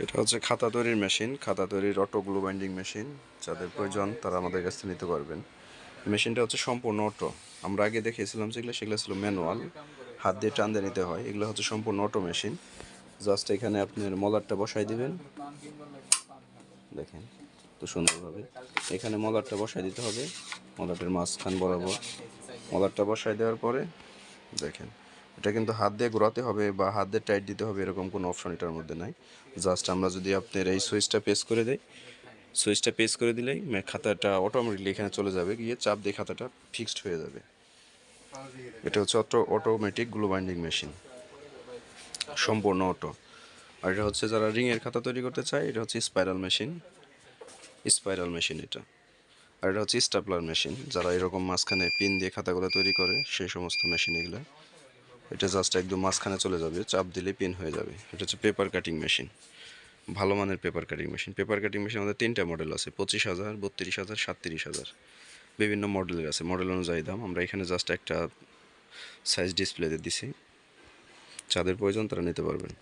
এটা হচ্ছে খাতা তৈরির মেশিন, খাতা তৈরির অটো গ্লু বাইন্ডিং মেশিন। যাদের প্রয়োজন তারা আমাদের কাছ থেকে নিতে পারবেন। মেশিনটা হচ্ছে সম্পূর্ণ অটো। আমরা আগে দেখিয়েছিলাম সেগুলো ছিল ম্যানুয়াল, হাত দিয়ে টান দিয়ে নিতে হয়। এগুলো হচ্ছে সম্পূর্ণ অটো মেশিন। জাস্ট এখানে আপনার মলারটা বসাই দিবেন, দেখেন তো সুন্দরভাবে এখানে মলারটা বসাই দিতে হবে। মলারটার মাঝখান বরাবর মলারটা বসাই দেওয়ার পরে দেখেন, এটা কিন্তু হাত দিয়ে ঘোরাতে হবে বা হাত দিয়ে টাইট দিতে হবে এরকম কোনো অপশন এটার মধ্যে নাই। জাস্ট আমরা যদি আপনার এই সুইচটা প্রেস করে দিলেই খাতাটা অটোমেটিকলি এখানে চলে যাবে, গিয়ে চাপ দিয়ে খাতাটা ফিক্সড হয়ে যাবে। এটা হচ্ছে অটোমেটিক গ্লু বাইন্ডিং মেশিন, সম্পূর্ণ অটো। আর এটা হচ্ছে যারা রিংয়ের খাতা তৈরি করতে চায়, এটা হচ্ছে স্পাইরাল মেশিন এটা। আর এটা হচ্ছে স্টাপলার মেশিন, যারা এরকম মাঝখানে পিন দিয়ে খাতাগুলো তৈরি করে সেই সমস্ত মেশিন এগুলো। এটা জাস্ট একদম মাঝখানে চলে যাবে, চাপ দিলে পিন হয়ে যাবে। এটা হচ্ছে পেপার কাটিং মেশিন, ভালো মানের paper cutting machine. Paper cutting machine আমাদের 3টা মডেল আছে, 25,000, 32,000, 37,000, বিভিন্ন মডেলের আছে। মডেল অনুযায়ী দাম। আমরা এখানে জাস্ট একটা সাইজ ডিসপ্লেতে দিছি, যাদের প্রয়োজন তারা নিতে পারবেন।